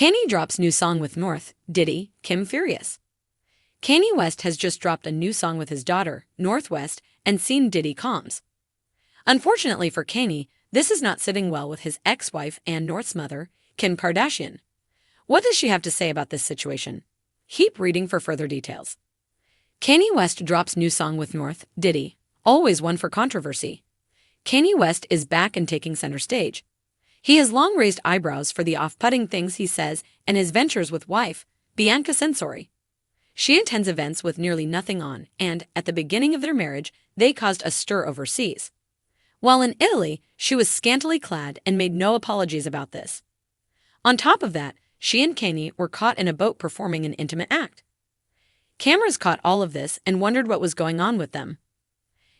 Kanye drops new song with North, Diddy, Kim furious. Kanye West has just dropped a new song with his daughter, Northwest, and seen Diddy calms. Unfortunately for Kanye, this is not sitting well with his ex-wife and North's mother, Kim Kardashian. What does she have to say about this situation? Keep reading for further details. Kanye West drops new song with North, Diddy, always one for controversy. Kanye West is back and taking center stage. He has long raised eyebrows for the off-putting things he says and his ventures with wife, Bianca Censori. She attends events with nearly nothing on, and, at the beginning of their marriage, they caused a stir overseas. While in Italy, she was scantily clad and made no apologies about this. On top of that, she and Kanye were caught in a boat performing an intimate act. Cameras caught all of this and wondered what was going on with them.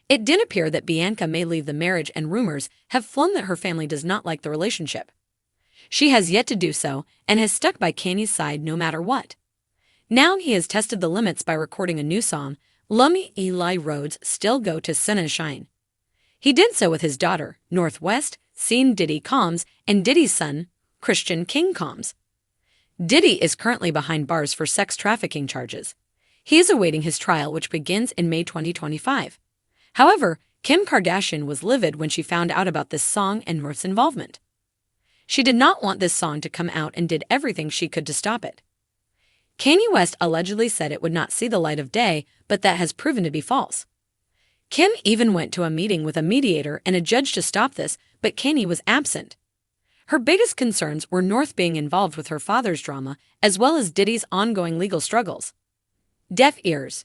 It did appear that Bianca may leave the marriage, and rumors have flown that her family does not like the relationship. She has yet to do so and has stuck by Kanye's side no matter what. Now he has tested the limits by recording a new song, Lummy Eli Roads Still Go to Sun and Shine. He did so with his daughter, Northwest, seen Diddy calms, and Diddy's son, Cristin King calms. Diddy is currently behind bars for sex trafficking charges. He is awaiting his trial, which begins in May 2025. However, Kim Kardashian was livid when she found out about this song and North's involvement. She did not want this song to come out and did everything she could to stop it. Kanye West allegedly said it would not see the light of day, but that has proven to be false. Kim even went to a meeting with a mediator and a judge to stop this, but Kanye was absent. Her biggest concerns were North being involved with her father's drama, as well as Diddy's ongoing legal struggles. Deaf ears.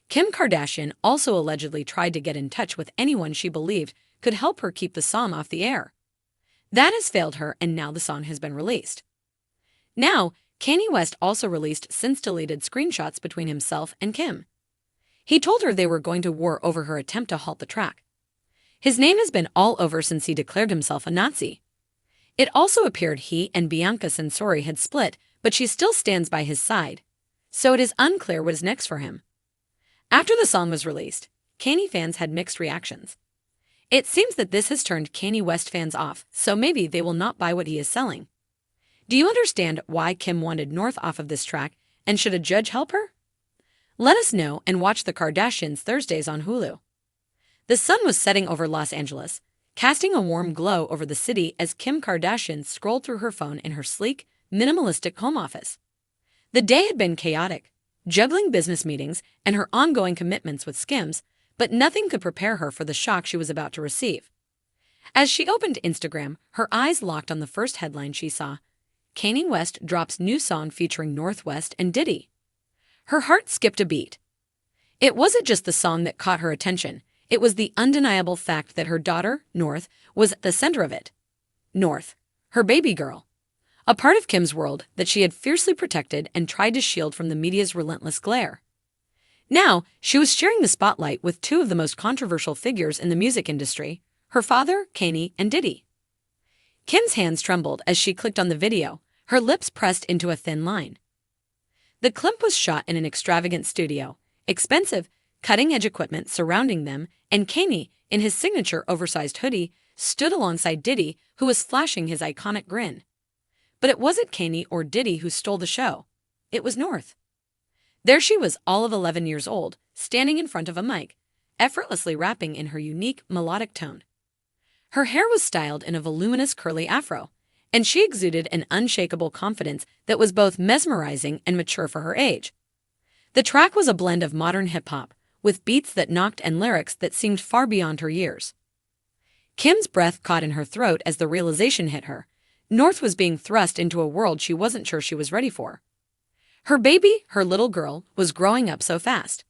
Kim Kardashian also allegedly tried to get in touch with anyone she believed could help her keep the song off the air. That has failed her, and now the song has been released. Now, Kanye West also released since-deleted screenshots between himself and Kim. He told her they were going to war over her attempt to halt the track. His name has been all over since he declared himself a Nazi. It also appeared he and Bianca Censori had split, but she still stands by his side. So it is unclear what is next for him. After the song was released, Kanye fans had mixed reactions. It seems that this has turned Kanye West fans off, so maybe they will not buy what he is selling. Do you understand why Kim wanted North off of this track, and should a judge help her? Let us know and watch The Kardashians Thursdays on Hulu. The sun was setting over Los Angeles, casting a warm glow over the city as Kim Kardashian scrolled through her phone in her sleek, minimalistic home office. The day had been chaotic, juggling business meetings and her ongoing commitments with Skims, but nothing could prepare her for the shock she was about to receive. As she opened Instagram, her eyes locked on the first headline she saw: Kanye West drops new song featuring Northwest and Diddy. Her heart skipped a beat. It wasn't just the song that caught her attention, it was the undeniable fact that her daughter, North, was at the center of it. North, her baby girl. A part of Kim's world that she had fiercely protected and tried to shield from the media's relentless glare. Now, she was sharing the spotlight with two of the most controversial figures in the music industry, her father, Kanye, and Diddy. Kim's hands trembled as she clicked on the video, her lips pressed into a thin line. The clip was shot in an extravagant studio, expensive, cutting-edge equipment surrounding them, and Kanye, in his signature oversized hoodie, stood alongside Diddy, who was flashing his iconic grin. But it wasn't Kanye or Diddy who stole the show. It was North. There she was, all of 11 years old, standing in front of a mic, effortlessly rapping in her unique, melodic tone. Her hair was styled in a voluminous curly afro, and she exuded an unshakable confidence that was both mesmerizing and mature for her age. The track was a blend of modern hip-hop, with beats that knocked and lyrics that seemed far beyond her years. Kim's breath caught in her throat as the realization hit her. North was being thrust into a world she wasn't sure she was ready for. Her baby, her little girl, was growing up so fast.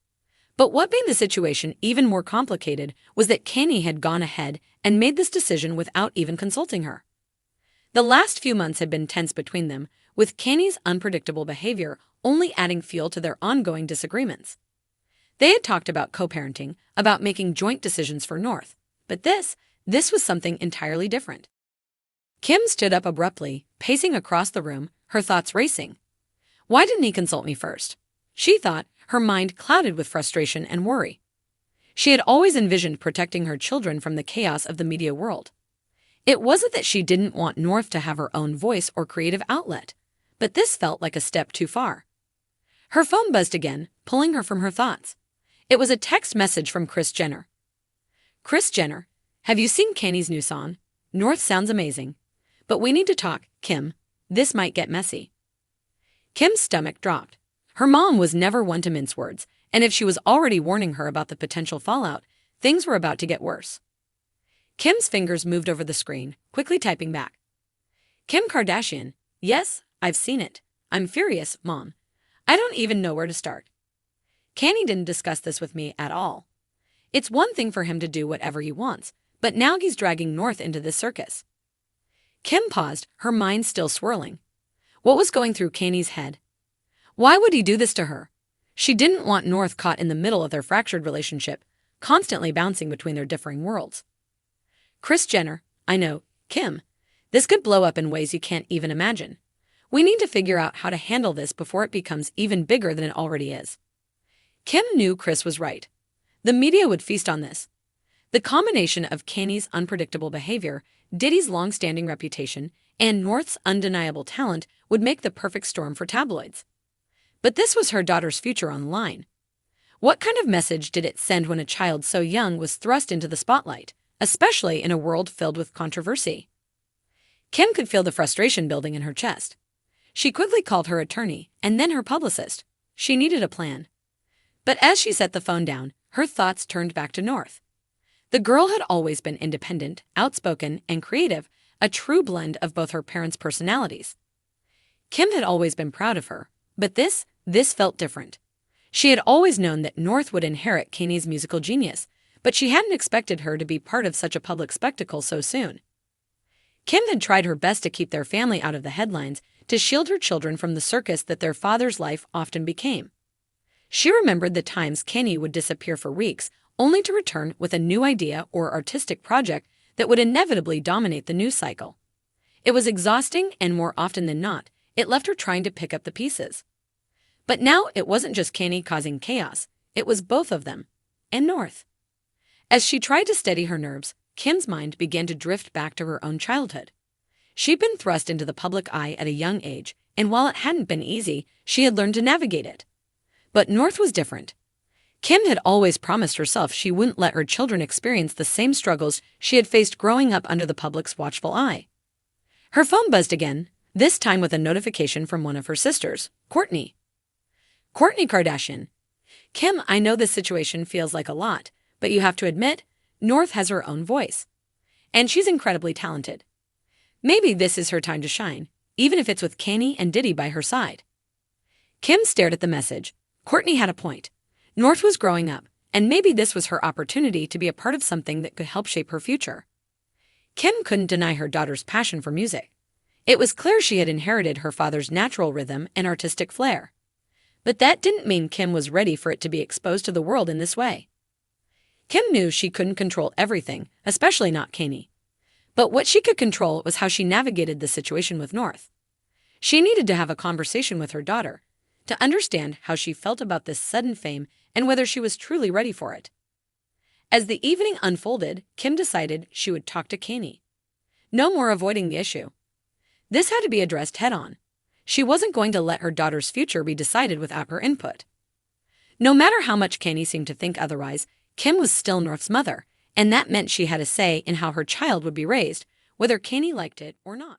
But what made the situation even more complicated was that Kanye had gone ahead and made this decision without even consulting her. The last few months had been tense between them, with Kanye's unpredictable behavior only adding fuel to their ongoing disagreements. They had talked about co-parenting, about making joint decisions for North, but this was something entirely different. Kim stood up abruptly, pacing across the room, her thoughts racing. Why didn't he consult me first? She thought, her mind clouded with frustration and worry. She had always envisioned protecting her children from the chaos of the media world. It wasn't that she didn't want North to have her own voice or creative outlet, but this felt like a step too far. Her phone buzzed again, pulling her from her thoughts. It was a text message from Kris Jenner. Kris Jenner, have you seen Kanye's new song? North sounds amazing. But we need to talk, Kim. This might get messy. Kim's stomach dropped. Her mom was never one to mince words, and if she was already warning her about the potential fallout, things were about to get worse. Kim's fingers moved over the screen, quickly typing back. Kim Kardashian, yes, I've seen it. I'm furious, Mom. I don't even know where to start. Kanye didn't discuss this with me at all. It's one thing for him to do whatever he wants, but now he's dragging North into this circus. Kim paused, her mind still swirling. What was going through Kanye's head? Why would he do this to her? She didn't want North caught in the middle of their fractured relationship, constantly bouncing between their differing worlds. Kris Jenner, I know, Kim. This could blow up in ways you can't even imagine. We need to figure out how to handle this before it becomes even bigger than it already is. Kim knew Kris was right. The media would feast on this. The combination of Kanye's unpredictable behavior, Diddy's long-standing reputation, and North's undeniable talent would make the perfect storm for tabloids. But this was her daughter's future on the line. What kind of message did it send when a child so young was thrust into the spotlight, especially in a world filled with controversy? Kim could feel the frustration building in her chest. She quickly called her attorney and then her publicist. She needed a plan. But as she set the phone down, her thoughts turned back to North. The girl had always been independent, outspoken, and creative, a true blend of both her parents' personalities. Kim had always been proud of her, but this felt different. She had always known that North would inherit Kanye's musical genius, but she hadn't expected her to be part of such a public spectacle so soon. Kim had tried her best to keep their family out of the headlines, to shield her children from the circus that their father's life often became. She remembered the times Kanye would disappear for weeks, only to return with a new idea or artistic project that would inevitably dominate the news cycle. It was exhausting, and more often than not, it left her trying to pick up the pieces. But now it wasn't just Kanye causing chaos, it was both of them, and North. As she tried to steady her nerves, Kim's mind began to drift back to her own childhood. She'd been thrust into the public eye at a young age, and while it hadn't been easy, she had learned to navigate it. But North was different. Kim had always promised herself she wouldn't let her children experience the same struggles she had faced growing up under the public's watchful eye. Her phone buzzed again, this time with a notification from one of her sisters, Kourtney. Kourtney Kardashian. Kim, I know this situation feels like a lot, but you have to admit, North has her own voice. And she's incredibly talented. Maybe this is her time to shine, even if it's with Kanye and Diddy by her side. Kim stared at the message. Kourtney had a point. North was growing up, and maybe this was her opportunity to be a part of something that could help shape her future. Kim couldn't deny her daughter's passion for music. It was clear she had inherited her father's natural rhythm and artistic flair. But that didn't mean Kim was ready for it to be exposed to the world in this way. Kim knew she couldn't control everything, especially not Kanye. But what she could control was how she navigated the situation with North. She needed to have a conversation with her daughter, to understand how she felt about this sudden fame and whether she was truly ready for it. As the evening unfolded, Kim decided she would talk to Kanye. No more avoiding the issue. This had to be addressed head-on. She wasn't going to let her daughter's future be decided without her input. No matter how much Kanye seemed to think otherwise, Kim was still North's mother, and that meant she had a say in how her child would be raised, whether Kanye liked it or not.